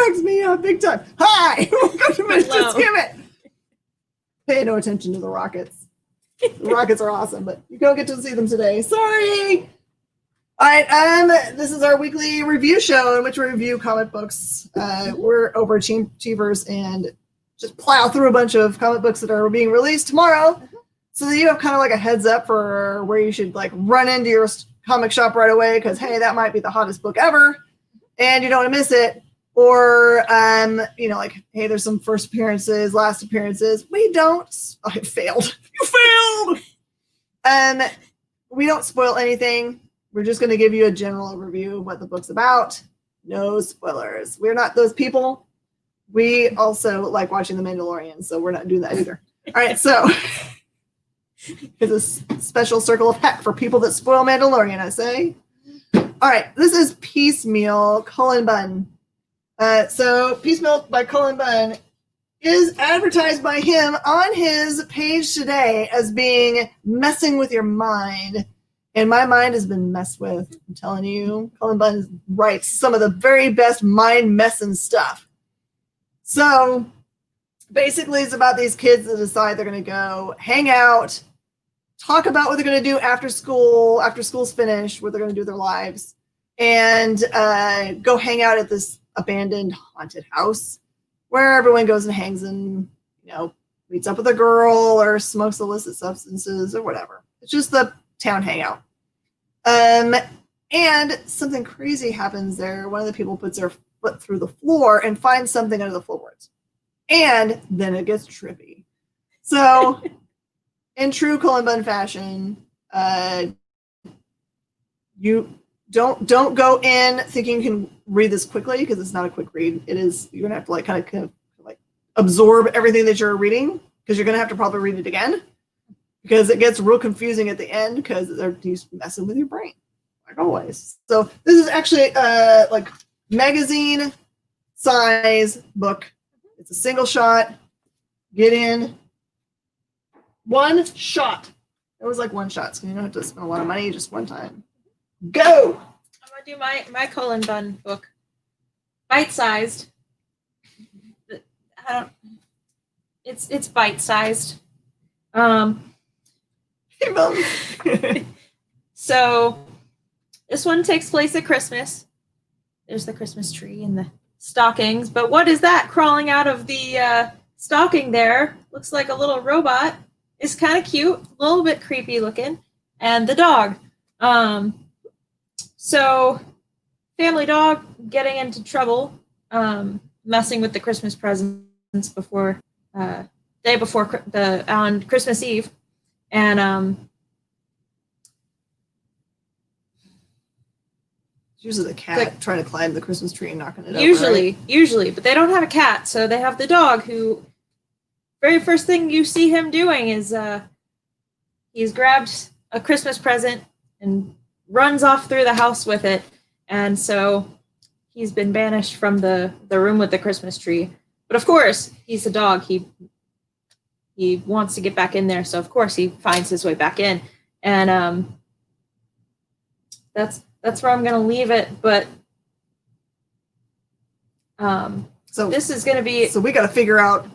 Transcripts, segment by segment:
cracks me up big time. Hi, welcome to To Skim It. Pay no attention to the rockets. The rockets are awesome, but you don't get to see them today. Sorry. All right, this is our weekly review show in which we review comic books. We're overachievers and just plow through a bunch of comic books that are being released tomorrow, so that you have kind of like a heads up for where you should like run into your comic shop right away because hey, that might be the hottest book ever, and you don't want to miss it. Or like hey, there's some first appearances, last appearances. We don't. Oh, it failed. You failed. We don't spoil anything. We're just going to give you a general overview of what the book's about. No spoilers. We're not those people. We also like watching The Mandalorian, so we're not doing that either. All right, so it's a special circle of heck for people that spoil Mandalorian, I say. All right, this is Piecemeal, Cullen Bunn. So Piecemeal by Cullen Bunn is advertised by him on his page today as being messing with your mind. And my mind has been messed with. I'm telling you, Cullen Bunn writes some of the very best mind messing stuff. So basically, it's about these kids that decide they're going to go hang out, talk about what they're going to do after school's finished, what they're going to do with their lives, and go hang out at this abandoned haunted house where everyone goes and hangs and, meets up with a girl or smokes illicit substances or whatever. It's just the town hangout. And something crazy happens there. One of the people puts their foot through the floor and finds something under the floorboards. And then it gets trippy. So in true Cullen Bunn fashion, you don't go in thinking you can read this quickly because it's not a quick read. It is, you're gonna have to kind of absorb everything that you're reading because you're gonna have to probably read it again. Because it gets real confusing at the end because they're just messing with your brain, like always. So this is actually like magazine size book. It's a single shot. Get in. One shot. It was like one shot, so you don't have to spend a lot of money just one time. Go. I'm gonna do my Cullen Bunn book. Bite-sized. It's bite-sized. So this one takes place at Christmas. There's the Christmas tree and the stockings, but what is that crawling out of the stocking there? Looks like a little robot. It's kind of cute, a little bit creepy looking, and the dog. So family dog getting into trouble, messing with the Christmas presents before day before on Christmas Eve. And usually the cat trying to climb the Christmas tree and knocking it over. Usually, but they don't have a cat, so they have the dog who very first thing you see him doing is he's grabbed a Christmas present and runs off through the house with it. And so he's been banished from the room with the Christmas tree. But of course, he's a dog. He wants to get back in there, so of course he finds his way back in, and that's where I'm gonna leave it. But so this is gonna be. So we got to figure out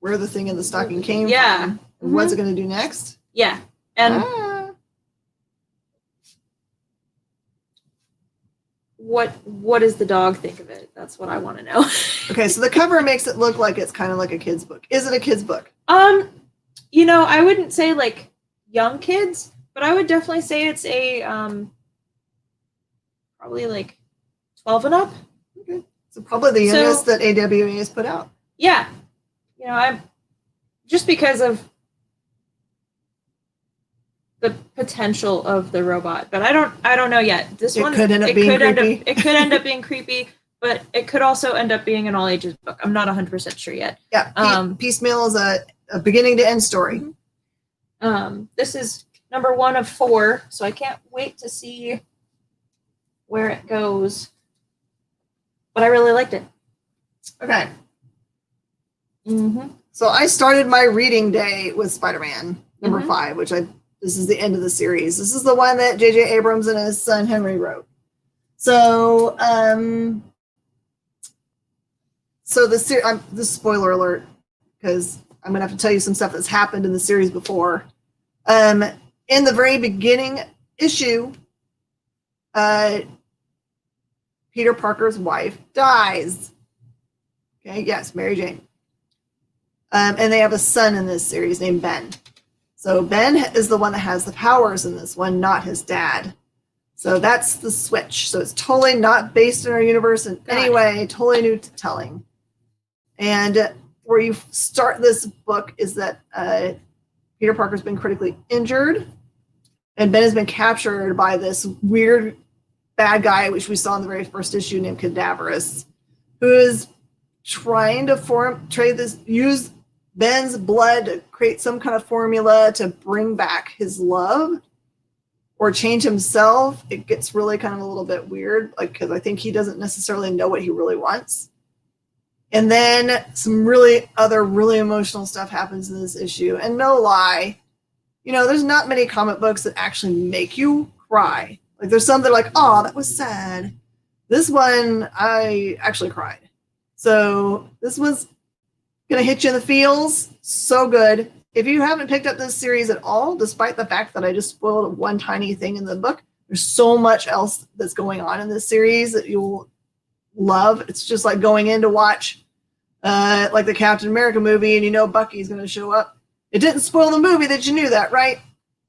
where the thing in the stocking came from. And what's it gonna do next? Yeah, and what does the dog think of it? That's what I want to know. Okay, so the cover makes it look like it's kind of like a kid's book. Is it a kid's book? I wouldn't say like young kids, but I would definitely say it's a probably like 12 and up. Okay, so probably the youngest that AWA has put out. Yeah, I'm just because of the potential of the robot, but I don't know yet. This one could end up being creepy. It could end up being creepy, but it could also end up being an all ages book. I'm not 100% sure yet. Yeah, Piecemeal is a beginning to end story. This is number 1 of 4, so I can't wait to see where it goes. But I really liked it. Okay. So I started my reading day with Spider-Man number 5, which this is the end of the series. This is the one that J.J. Abrams and his son Henry wrote. So so this spoiler alert, because I'm gonna have to tell you some stuff that's happened in the series before. In the very beginning issue, Peter Parker's wife dies. Okay, yes, Mary Jane. And they have a son in this series named Ben. So Ben is the one that has the powers in this one, not his dad. So that's the switch. So it's totally not based in our universe in any way, totally new to telling. And where you start this book is that Peter Parker's been critically injured, and Ben has been captured by this weird bad guy, which we saw in the very first issue, named Cadaverous, who is trying to use Ben's blood to create some kind of formula to bring back his love or change himself. It gets really kind of a little bit weird, like, because I think he doesn't necessarily know what he really wants. And then some really emotional stuff happens in this issue. And no lie, there's not many comic books that actually make you cry. Like, there's some that are like, oh, that was sad. This one, I actually cried. So this was going to hit you in the feels. So good. If you haven't picked up this series at all, despite the fact that I just spoiled one tiny thing in the book, there's so much else that's going on in this series that you'll love. It's just like going in to watch like the Captain America movie, and Bucky's going to show up. It didn't spoil the movie that you knew that, right?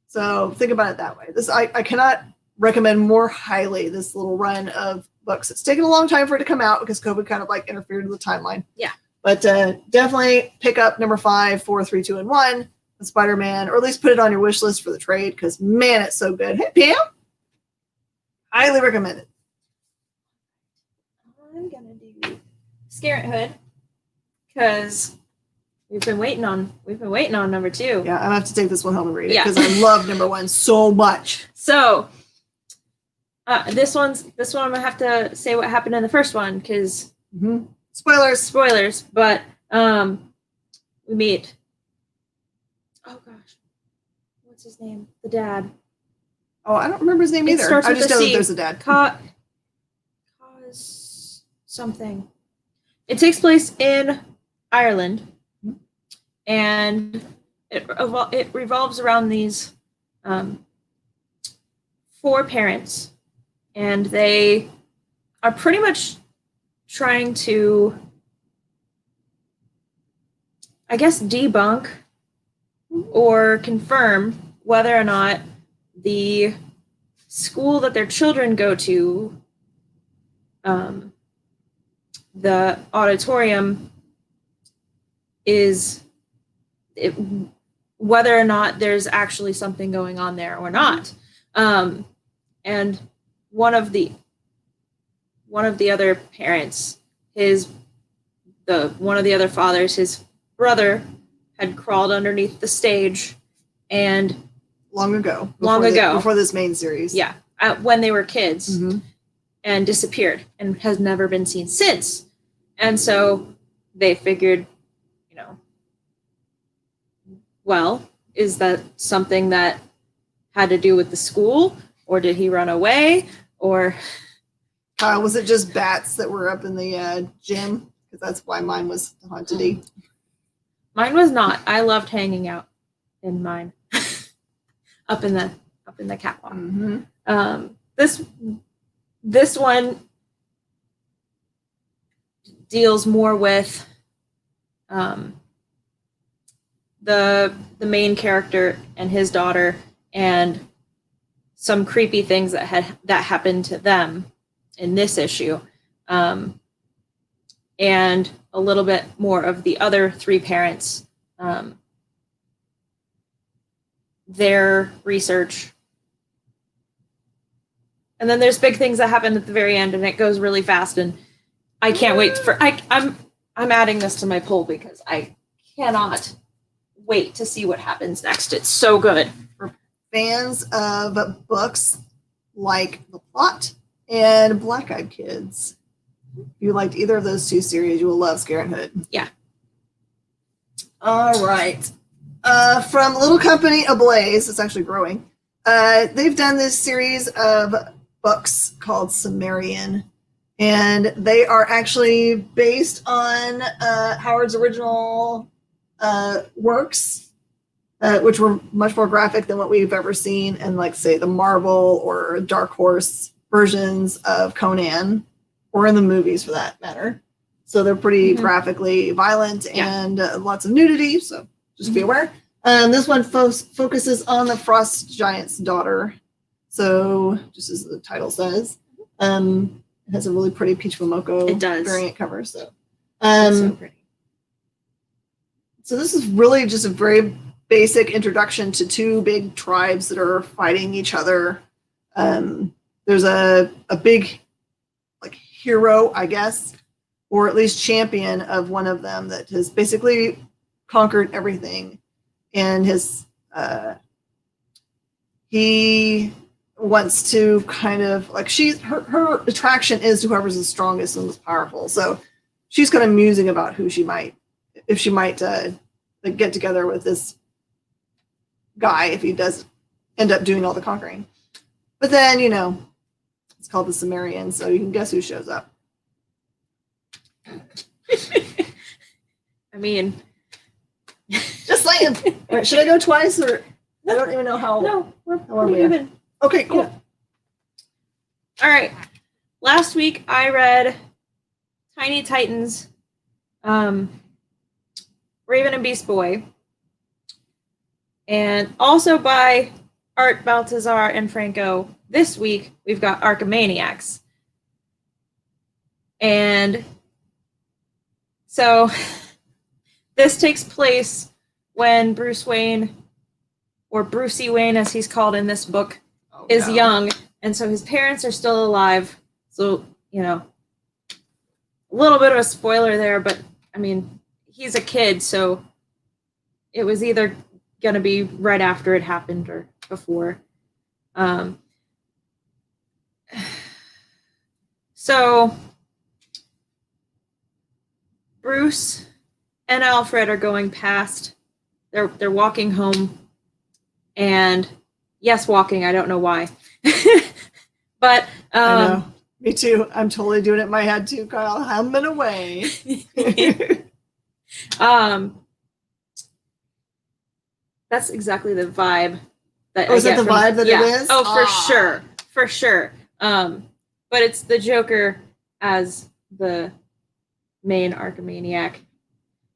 So think about it that way. I cannot recommend more highly this little run of books. It's taken a long time for it to come out because COVID kind of like interfered with the timeline. Yeah. But definitely pick up number 5, 4, 3, 2, and 1, the Spider-Man, or at least put it on your wish list for the trade, because man, it's so good. Hey, Pam, highly recommend it. I'm gonna do Scarehood because we've been waiting on number 2. Yeah, I have to take this one home and read it because I love number 1 so much. So this one I'm gonna have to say what happened in the first one because spoilers, but we meet, oh gosh, what's his name? The dad. Oh, I don't remember his name either. I just know that there's a dad. Cause something. It takes place in Ireland, and it revolves around these 4 parents, and they are pretty much trying to, I guess, debunk or confirm whether or not the school that their children go to, the auditorium, whether or not there's actually something going on there or not. And one of the other parents, one of the other fathers, his brother had crawled underneath the stage, and long ago, before this main series, when they were kids, and disappeared and has never been seen since. And so they figured, well, is that something that had to do with the school, or did he run away, or was it just bats that were up in the gym? Because that's why mine was haunted. Mine was not. I loved hanging out in mine, up in the catwalk. This one deals more with the main character and his daughter, and some creepy things that happened to them in this issue, and a little bit more of the other 3 parents, their research. And then there's big things that happen at the very end, and it goes really fast, and I can't wait I'm adding this to my poll because I cannot wait to see what happens next. It's so good. For fans of books like The Plot and Black Eyed Kids, if you liked either of those 2 series, you will love Scarehood. Yeah. All right. From Little Company Ablaze, it's actually growing. They've done this series of books called Sumerian. And they are actually based on Howard's original works, which were much more graphic than what we've ever seen in, like, say, the Marvel or Dark Horse versions of Conan, or in the movies for that matter. So they're pretty graphically violent and lots of nudity, so just be aware. This one focuses on the Frost Giant's daughter. So, just as the title says, it has a really pretty Peach Momoko variant cover. So, so pretty. So this is really just a very basic introduction to two big tribes that are fighting each other. There's a big, like, hero, I guess, or at least champion of one of them that has basically conquered everything, and he wants to kind of, like, her attraction is to whoever's the strongest and most powerful. So she's kind of musing about who she might like, get together with this guy if he does end up doing all the conquering. But then, it's called the Sumerian, so you can guess who shows up. I mean, just saying. All right, should I go twice, or I don't even know how? No, we're even. Okay, cool. Yeah. All right. Last week I read Tiny Titans, Raven and Beast Boy, and also by Art Baltazar and Franco. This week we've got Archimaniacs. And so this takes place when Bruce Wayne, or Brucey Wayne as he's called in this book, is young, and so his parents are still alive. So, a little bit of a spoiler there, but I mean, he's a kid, so it was either going to be right after it happened or before. So Bruce and Alfred are going past. They're walking home, and yes, walking. I don't know why, but I know. Me too. I'm totally doing it in my head too, Kyle. Humming away. That's exactly the vibe that. Oh, is that the vibe that it is? Oh, for sure. But it's the Joker as the main Archimaniac,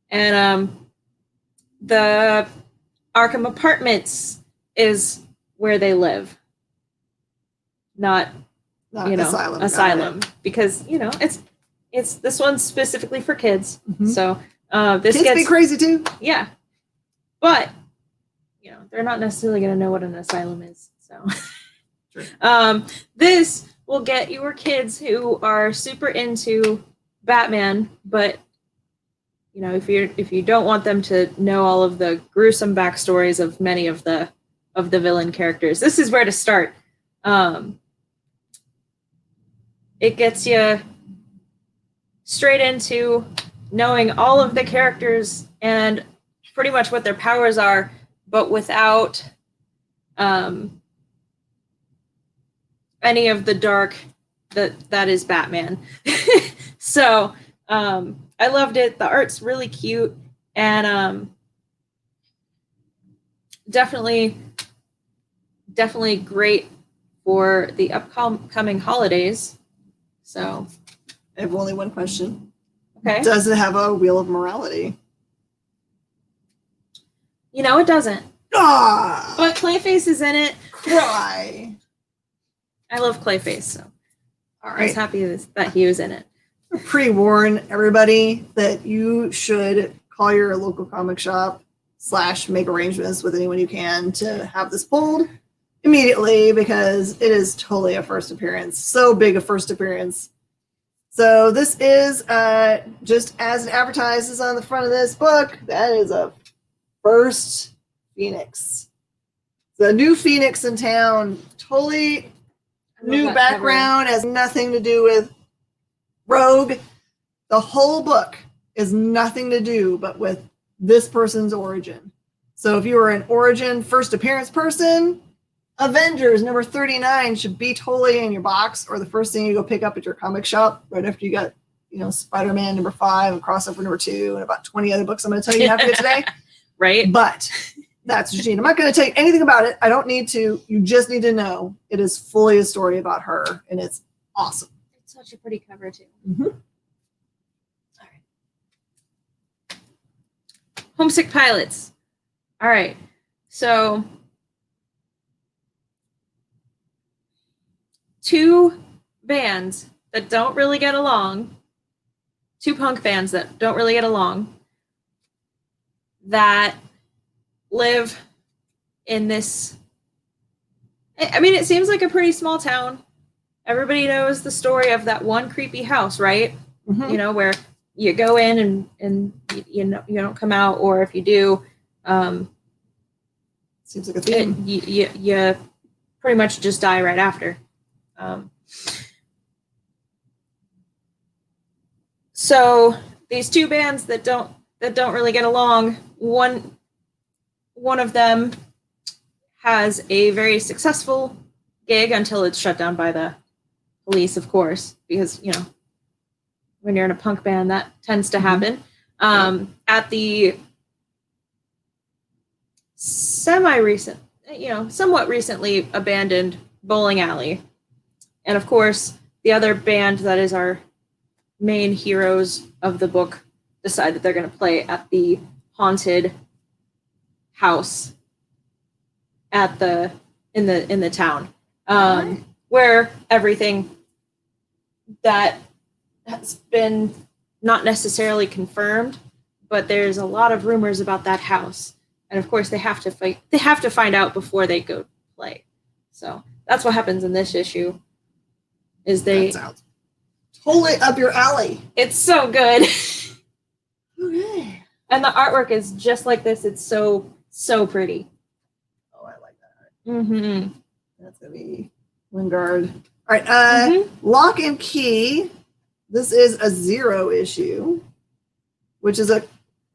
and the Arkham Apartments is where they live, not asylum, because it's this one's specifically for kids. So this kids be crazy too. Yeah, but they're not necessarily going to know what an asylum is. So this will get your kids who are super into Batman, but if you don't want them to know all of the gruesome backstories of many of the villain characters, this is where to start. It gets you straight into knowing all of the characters and pretty much what their powers are, but without any of the dark that is Batman. So I loved it. The art's really cute, and definitely great for the upcoming holidays. So I have only one question. Okay. Does it have a wheel of morality? It doesn't. Ah! But Clayface is in it. Cry. I love Clayface, so all right. I was happy that he was in it. Pre-warn everybody that you should call your local comic shop / make arrangements with anyone you can to have this pulled immediately, because it is totally a first appearance. So big a first appearance. So this is just as it advertises on the front of this book, that is a first Phoenix. The new Phoenix in town, totally new background, has nothing to do with Rogue. The whole book is nothing to do but with this person's origin. So if you were an origin first appearance person, Avengers number 39 should be totally in your box or the first thing you go pick up at your comic shop right after you got, Spider-Man number 5 and crossover number 2 and about 20 other books I'm going to tell you have to get today. Right. But that's Justine. I'm not going to tell you anything about it. I don't need to. You just need to know it is fully a story about her, and it's awesome. It's such a pretty cover, too. Mm-hmm. All right. Homesick Pilots. All right. So, two bands that don't really get along, two punk bands that don't really get along, that live in this, I mean, it seems like a pretty small town. Everybody knows the story of that one creepy house, right? Mm-hmm. Where you go in and you don't come out, or if you do, seems like a theme. You pretty much just die right after. So these two bands that don't really get along, one of them has a very successful gig until it's shut down by the police, of course, because when you're in a punk band that tends to happen. At the somewhat recently abandoned bowling alley. And of course, the other band that is our main heroes of the book decide that they're going to play at the haunted house in the town, where everything that has been not necessarily confirmed, but there's a lot of rumors about that house. And of course, they have to find out before they go play. So that's what happens in this issue. That sounds totally up your alley. It's so good. Okay. And the artwork is just like this. It's so pretty. Oh, I like that. Mm-hmm. That's gonna be Wingard. All right. Lock and Key. This is a 0 issue, which is a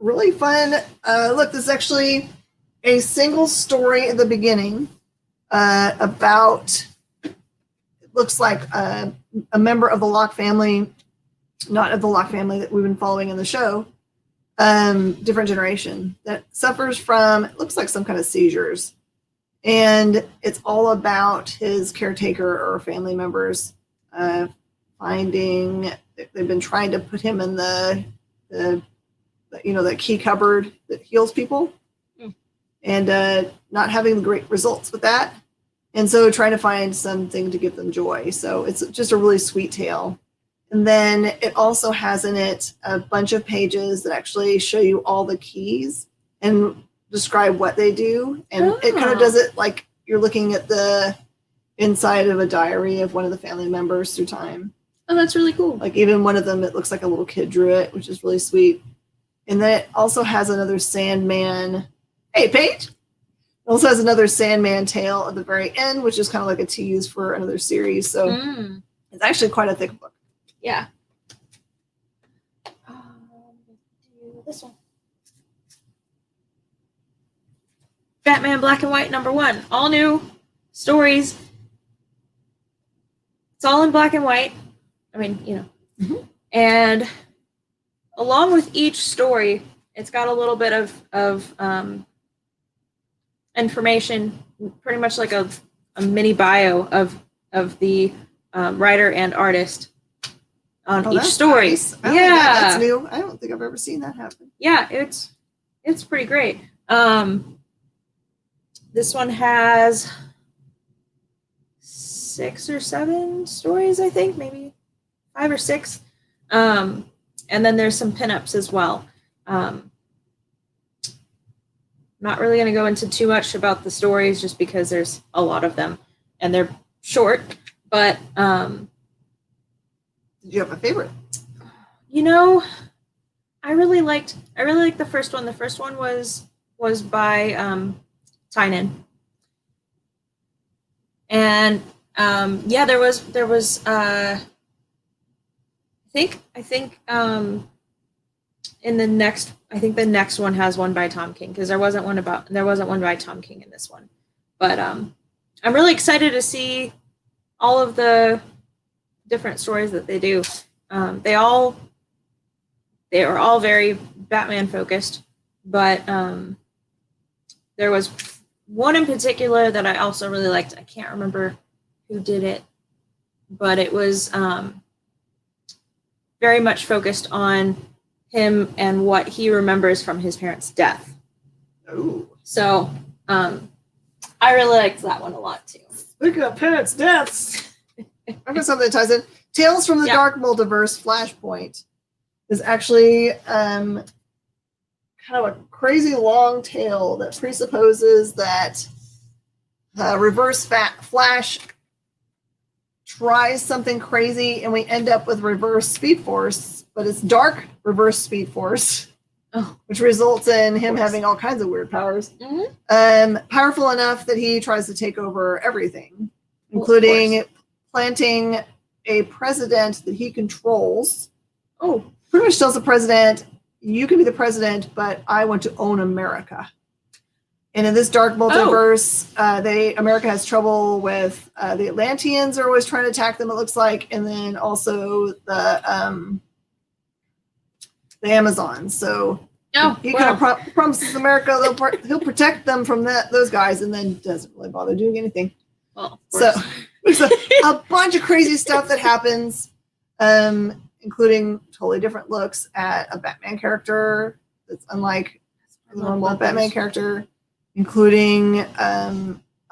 really fun look. This is actually a single story at the beginning about, it looks like a member of the Locke family, not of the Locke family that we've been following in the show, different generation, that suffers from, it looks like some kind of seizures. And it's all about his caretaker or family members finding, they've been trying to put him in the that key cupboard that heals people, and not having great results with that. And so trying to find something to give them joy. So it's just a really sweet tale. And then it also has in it a bunch of pages that actually show you all the keys and describe what they do. And it kind of does it like you're looking at the inside of a diary of one of the family members through time. Oh, that's really cool. Like even one of them, it looks like a little kid drew it, which is really sweet. And then it also has another Sandman. Hey, Paige! It also has another Sandman tale at the very end, which is kind of like a tease for another series. So it's actually quite a thick book. Yeah. This one. Batman Black and White #1. All new stories. It's all in black and white. I mean, And along with each story, it's got a little bit of information, pretty much like a mini bio of the writer and artist on each story. Nice. That's new. I don't think I've ever seen that happen. Yeah, it's pretty great. This one has 6 or 7 stories, I think, maybe 5 or 6. And then there's some pinups as well. Not really going to go into too much about the stories just because there's a lot of them and they're short, but did you have a favorite? I really liked the first one. The first one was by Tynan. And there was I think in the next, I think the next one has one by Tom King, because there wasn't one by Tom King in this one. But I'm really excited to see all of the different stories that they do. They are all very Batman focused, but there was one in particular that I also really liked. I can't remember who did it, but it was very much focused on him and what he remembers from his parents' death. Ooh. So I really liked that one a lot too. Speaking of parents' deaths, I've got something that ties in. Tales from the Dark Multiverse Flashpoint is actually kind of a crazy long tale that presupposes that Reverse Flash tries something crazy and we end up with Reverse Speed Force, but it's Dark Reverse Speed Force, which results in him having all kinds of weird powers. Powerful enough that he tries to take over everything, including planting a president that he controls. Pretty much tells the president, you can be the president, but I want to own America. And in this dark multiverse, America has trouble with the Atlanteans are always trying to attack them, it looks like, and then also the Amazons. So he kind of promises America he'll protect them from those guys, and then doesn't really bother doing anything. Well, so there's a bunch of crazy stuff that happens, including totally different looks at a Batman character that's unlike the normal Batman character, including a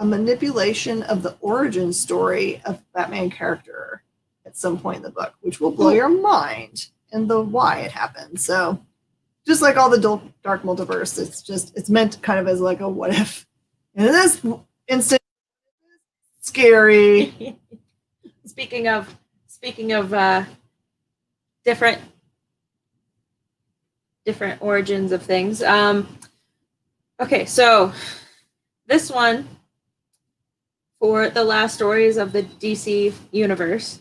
manipulation of the origin story of Batman character at some point in the book, which will blow your mind and the why it happened. So just like all the dark multiverse, it's meant kind of as like a what if. And in this instance, scary. Speaking of different origins of things. Okay, so this one for the last stories of the DC universe.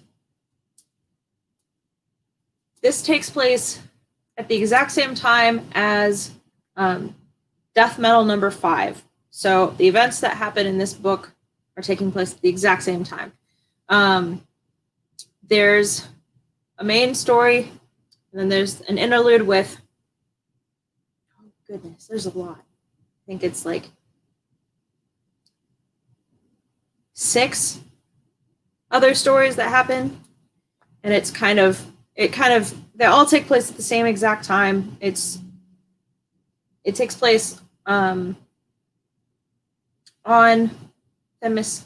This takes place at the exact same time as Death Metal number 5. So the events that happen in this book are taking place at the exact same time. There's a main story, and then there's an interlude with, oh goodness, there's a lot. I think it's like 6 other stories that happen, and it kind of they all take place at the same exact time. It takes place on Themyscira?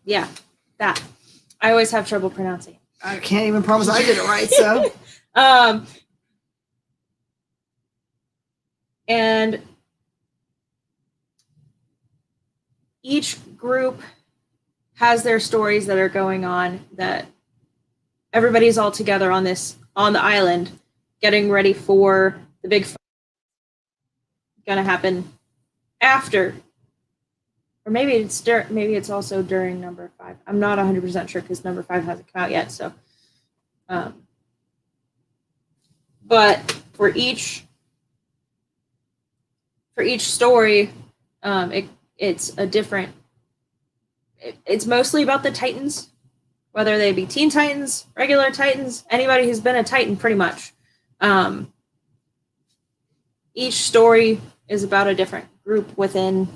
Yeah, that. I always have trouble pronouncing. I can't even promise I did it right, so. And each group has their stories that are going on, that everybody's all together on the island getting ready for the big fight gonna happen after, or maybe it's also during number 5. I'm not 100% sure because number 5 hasn't come out yet. So, but for each story, it's a different. It's mostly about the Titans, whether they be Teen Titans, regular Titans, anybody who's been a Titan, pretty much. Each story is about a different group within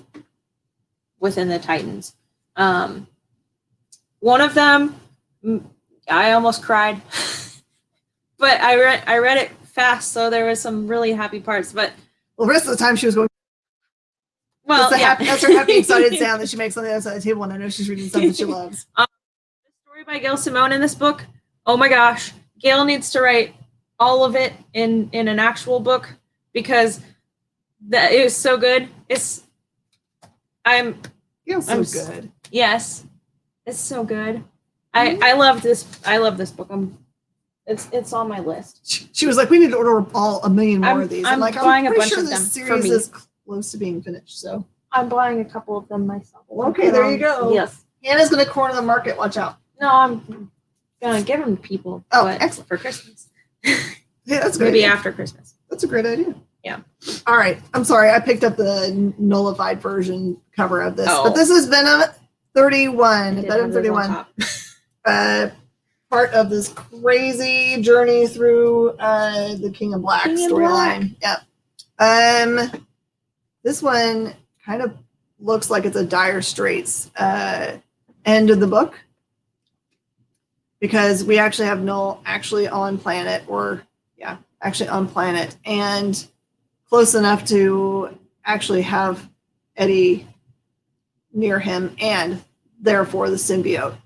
the Titans. One of them, I almost cried, but I read it fast, so there was some really happy parts. But the rest of the time she was going. Well, that's her happy, excited sound that she makes on the other side of the table, and I know she's reading something she loves. The story by Gail Simone in this book, oh my gosh, Gail needs to write all of it in an actual book, because it was so good. Gail's so good. Yes, it's so good. I love this. I love this book. It's on my list. She was like, we need to order a million more of these. I'm buying pretty a bunch sure of them this series is close to being finished. So I'm buying a couple of them myself. Okay, there you go. Yes. Hannah's going to corner the market. Watch out. No, I'm going to give them to people. Oh, excellent. For Christmas. Yeah, that's great. Maybe after Christmas. That's a great idea. Yeah. All right. I'm sorry. I picked up the nullified version cover of this, Oh. but this is Venom 31. Venom 31. Part of this crazy journey through the King of Black storyline. Yep. This one kind of looks like it's a Dire Straits end of the book, because we actually have Null actually on planet, actually on planet, and close enough to actually have Eddie near him, and therefore the symbiote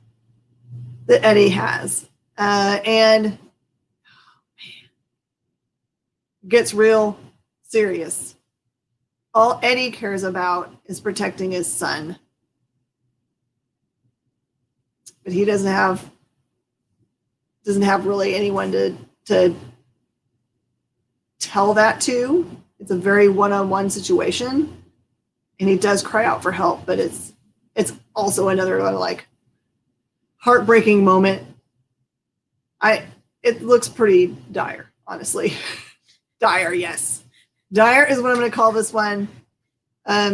that Eddie has. And gets real serious. All Eddie cares about is protecting his son. But he doesn't have really anyone to tell that to. It's a very one-on-one situation. And he does cry out for help, but it's also another like heartbreaking moment. It looks pretty dire, honestly. Dire, yes. Dire is what I'm going to call this one. But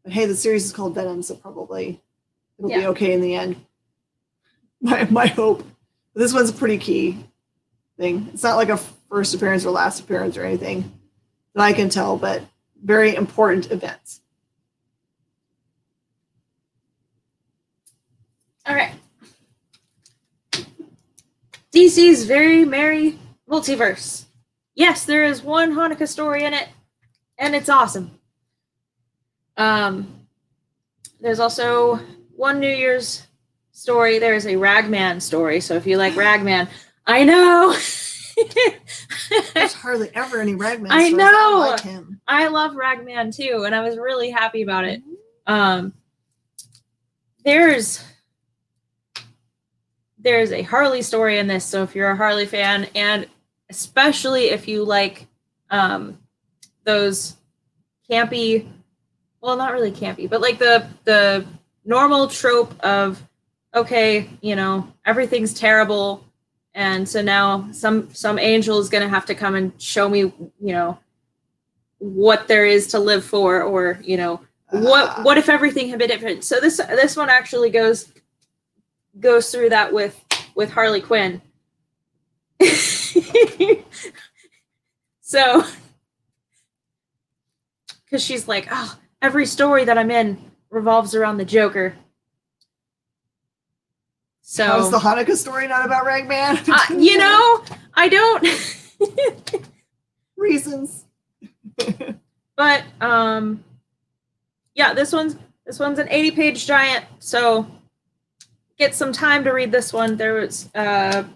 hey, the series is called Venom, so probably it'll be okay in the end. My hope. This one's a pretty key thing. It's not like a first appearance or last appearance or anything that I can tell, but very important events. All right. DC's Very Merry Multiverse. Yes, there is one Hanukkah story in it, and it's awesome. There's also one New Year's story. There's a Ragman story, so if you like Ragman, I know. There's hardly ever any Ragman I stories. know. I like him. I love Ragman too, and I was really happy about it. There's a Harley story in this, so if you're a Harley fan, and especially if you like those campy, well, not really campy, but like the normal trope of, okay, you know, everything's terrible, and so now some angel is going to have to come and show me, you know, what there is to live for, or, you know, what if everything had been different. So this one actually goes through that with Harley Quinn. So, because she's like, oh, every story that I'm in revolves around the Joker. So, how's the Hanukkah story not about Ragman? You know, I don't. Reasons. But yeah, this one's an 80-page giant, so get some time to read this one. There's a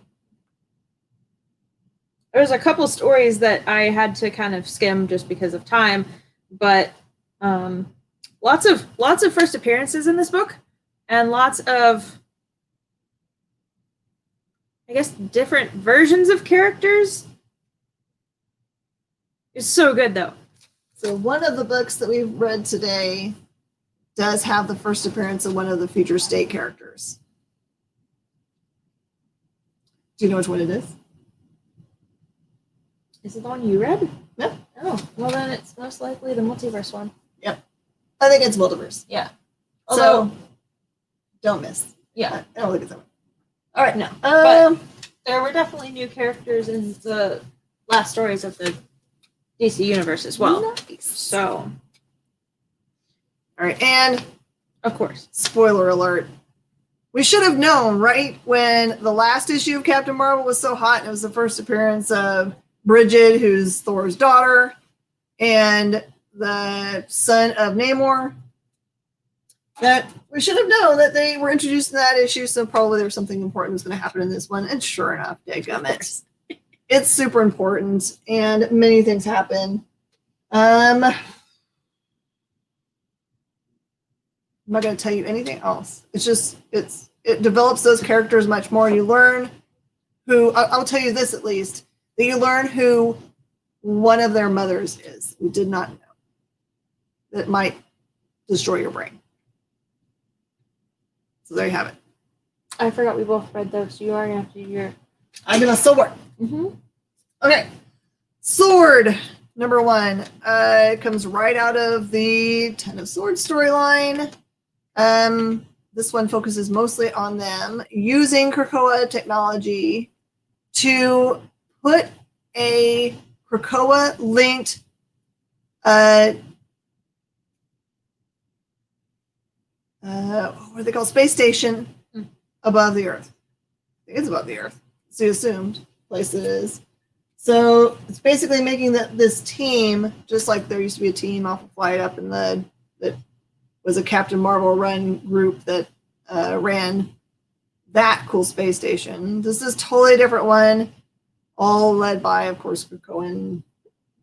couple stories that I had to kind of skim just because of time, but lots of first appearances in this book, and lots of, I guess, different versions of characters. It's so good, though. So one of the books that we've read today does have the first appearance of one of the future state characters. Do you know which one it is? Is it the one you read? No. Oh, well then it's most likely the Multiverse one. Yep. I think it's Multiverse. Yeah. Although, don't miss. Yeah. I don't think it's that one. All right. No. But there were definitely new characters in the last stories of the DC universe as well. Nice. So. All right. And, of course, spoiler alert. We should have known, right? When the last issue of Captain Marvel was so hot, and it was the first appearance of Bridget, who's Thor's daughter, and the son of Namor, that we should have known that they were introduced in that issue, so probably there was something important was going to happen in this one. And sure enough, dadgummit, it's super important, and many things happen. I'm not going to tell you anything else. It's just, it develops those characters much more. You learn who, I'll tell you this at least, that you learn who one of their mothers is. You did not know. That might destroy your brain. So there you have it. I forgot we both read those. You are going to have to do your... I'm going to Sword. Mm-hmm. Okay. Sword. Number 1, it comes right out of the Ten of Swords storyline. This one focuses mostly on them using Krakoa technology to put a Krakoa-linked what are they called? Space station above the Earth. I think it's above the Earth. It's the assumed place it is. So it's basically making this team, just like there used to be a team off of Flight Up in that was a Captain Marvel run group that ran that cool space station. This is a totally different one, all led by, of course, Krakoan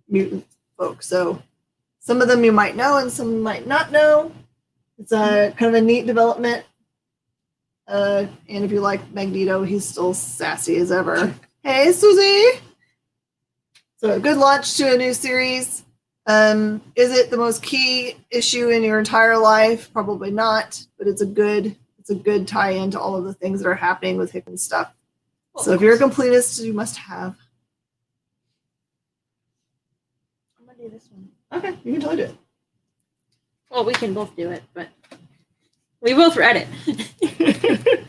mutant folk. So some of them you might know and some you might not know. It's a kind of a neat development. And if you like Magneto, he's still sassy as ever. Hey, Susie! So a good launch to a new series. Is it the most key issue in your entire life? Probably not, but it's a good tie-in to all of the things that are happening with Hickman's stuff. Well, so if you're a completist, you must have. I'm gonna do this one. Okay, you can totally do it. Well, we can both do it, but we both read it.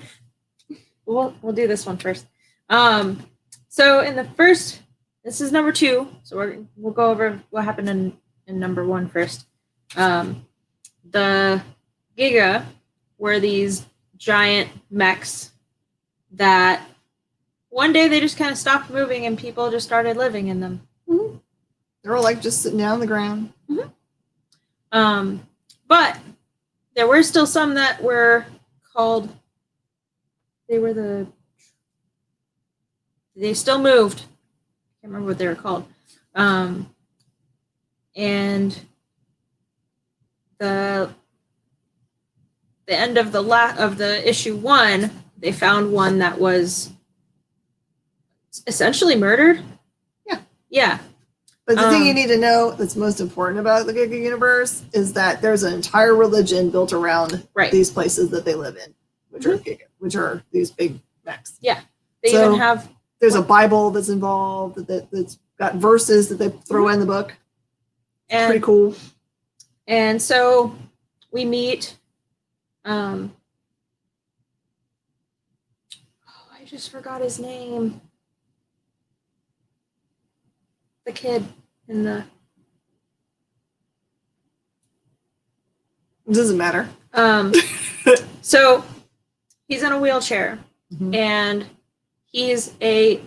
We'll do this one first. So in the first, this is number 2. So we'll go over what happened in number 1 first. The Giga were these giant mechs that one day they just kind of stopped moving and people just started living in them. Mm-hmm. They were like just sitting down on the ground. Mm-hmm. But there were still some that were called, they still moved. I can't remember what they were called. And the end of the issue 1, they found one that was essentially murdered. Yeah. But the thing you need to know that's most important about the Giga universe is that there's an entire religion built around these places that they live in, which are Giga, which are these big mechs. Yeah. They even have... There's a Bible that's involved that's got verses that they throw in the book. It's pretty cool. And so we meet... I just forgot his name. The kid in the... It doesn't matter. So he's in a wheelchair, and he's a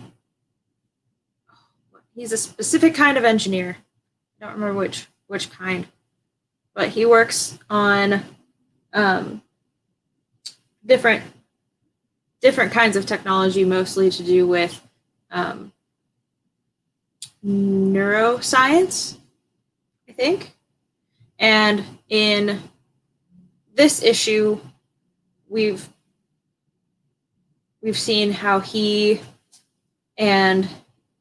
specific kind of engineer. I don't remember which kind, but he works on different kinds of technology, mostly to do with neuroscience, I think. And in this issue, we've seen how he and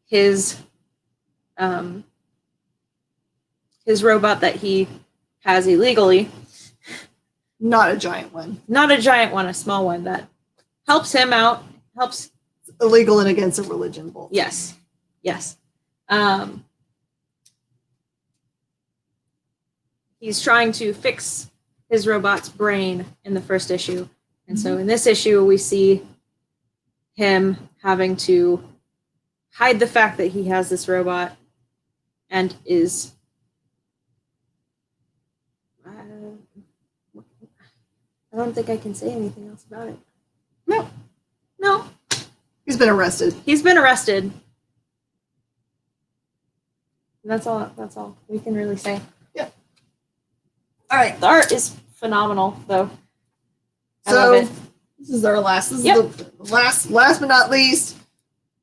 his robot that he has illegally, not a giant one, a small one that helps him out, helps illegal and against a religion both. Yes. He's trying to fix his robot's brain in the first issue. And so in this issue, we see him having to hide the fact that he has this robot and is... I don't think I can say anything else about it. No. He's been arrested. And that's all we can really say. Yeah. All right. The art is phenomenal, though. I love it. This is our last. This is the last but not least,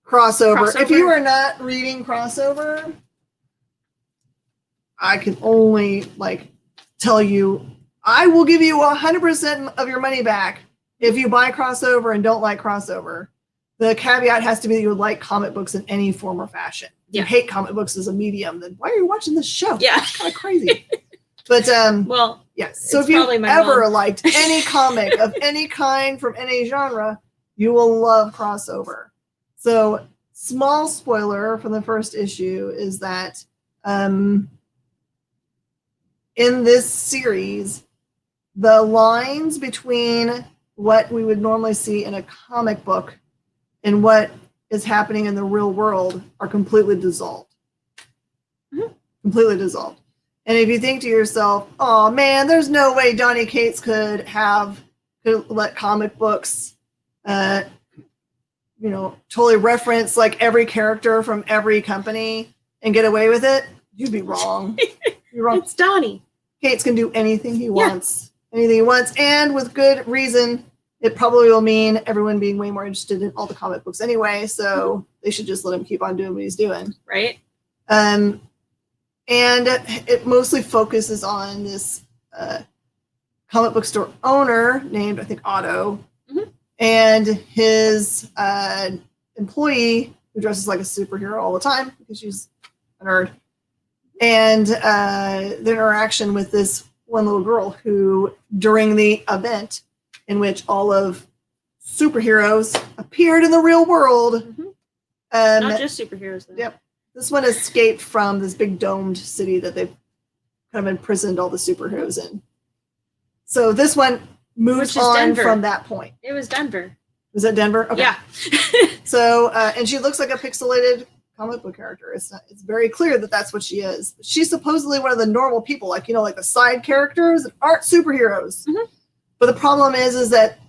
crossover. If you are not reading crossover, I can only tell you, I will give you 100% of your money back if you buy crossover and don't like crossover. The caveat has to be that you would like comic books in any form or fashion. If you hate comic books as a medium, then why are you watching this show? Yeah. It's kind of crazy. But yes. So if you've ever liked any comic of any kind from any genre, you will love crossover. So small spoiler from the first issue is that in this series, the lines between what we would normally see in a comic book and what is happening in the real world are completely dissolved. Completely dissolved. And if you think to yourself, oh man, there's no way Donny Cates could let comic books, totally reference like every character from every company and get away with it, you'd be wrong. You're wrong. It's Donny. Cates can do anything he wants. Anything he wants, and with good reason. It probably will mean everyone being way more interested in all the comic books anyway, so they should just let him keep on doing what he's doing. Right. And it mostly focuses on this comic book store owner named, I think, Otto, and his employee who dresses like a superhero all the time because she's a nerd, and the interaction with this one little girl who, during the event in which all of superheroes appeared in the real world. Not just superheroes, though. Yep. This one escaped from this big domed city that they've kind of imprisoned all the superheroes in. So this one moves on Denver. from that point. It was Denver. Was that Denver? Okay. Yeah. So, and she looks like a pixelated comic book character. It's very clear that that's what she is. She's supposedly one of the normal people, like the side characters that aren't superheroes. But the problem is that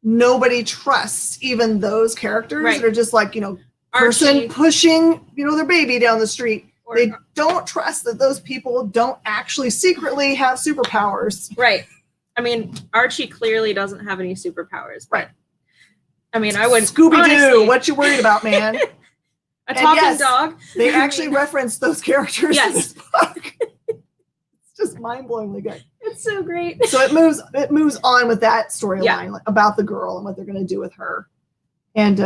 nobody trusts even those characters that are just like, person Archie. pushing, their baby down the street. Or, they don't trust that those people don't actually secretly have superpowers. Right. I mean, Archie clearly doesn't have any superpowers. Right. I mean, I would Scooby-Doo, what you worried about, man? A talking dog. They actually reference those characters in this Yes. book. It's just mind-blowingly good. It's so great. So it moves on with that storyline about the girl and what they're going to do with her, and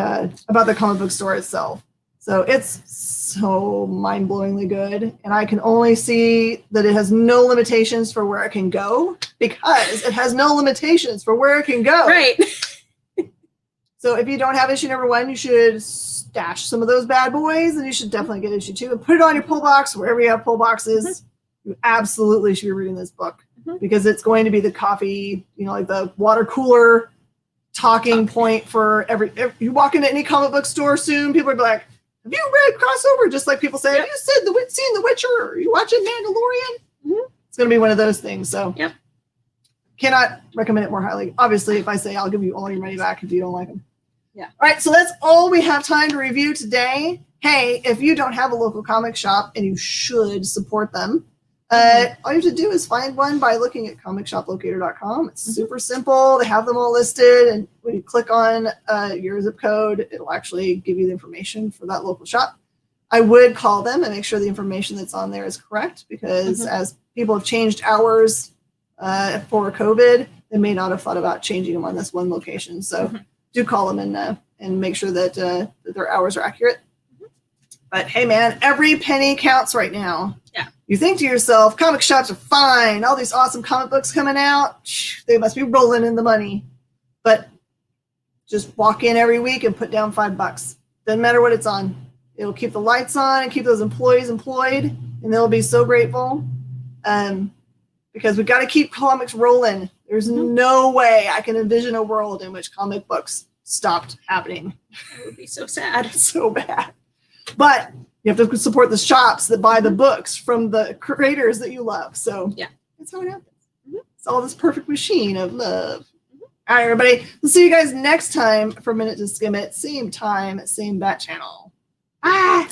about the comic book store itself. So it's so mind-blowingly good, and I can only see that it has no limitations for where it can go because it has no limitations for where it can go. Right. So if you don't have issue number 1, you should stash some of those bad boys, and you should definitely get issue 2 and put it on your pull box wherever you have pull boxes. You absolutely should be reading this book because it's going to be the coffee, like the water cooler talking point for every you walk into any comic book store soon, people are like, have you read crossover? Just like people say, have you seen The Witcher? Are you watching Mandalorian? It's going to be one of those things. So cannot recommend it more highly. Obviously, if I say I'll give you all your money back if you don't like them. Yeah. All right, so that's all we have time to review today. Hey, if you don't have a local comic shop, and you should support them, all you have to do is find one by looking at comicshoplocator.com. It's super simple. They have them all listed, and when you click on your zip code, it'll actually give you the information for that local shop. I would call them and make sure the information that's on there is correct, because as people have changed hours for COVID, they may not have thought about changing them on this one location. So do call them and make sure that their hours are accurate. But hey, man, every penny counts right now. Yeah. You think to yourself, comic shops are fine. All these awesome comic books coming out. They must be rolling in the money. But just walk in every week and put down $5. Doesn't matter what it's on. It'll keep the lights on and keep those employees employed. And they'll be so grateful. Because we've got to keep comics rolling. There's no way I can envision a world in which comic books stopped happening. It would be so sad. It's so bad. But you have to support the shops that buy the books from the creators that you love. So that's how it happens. It's all this perfect machine of love. All right, everybody. We'll see you guys next time for Minute to Skim It. Same time, same bat channel. Bye.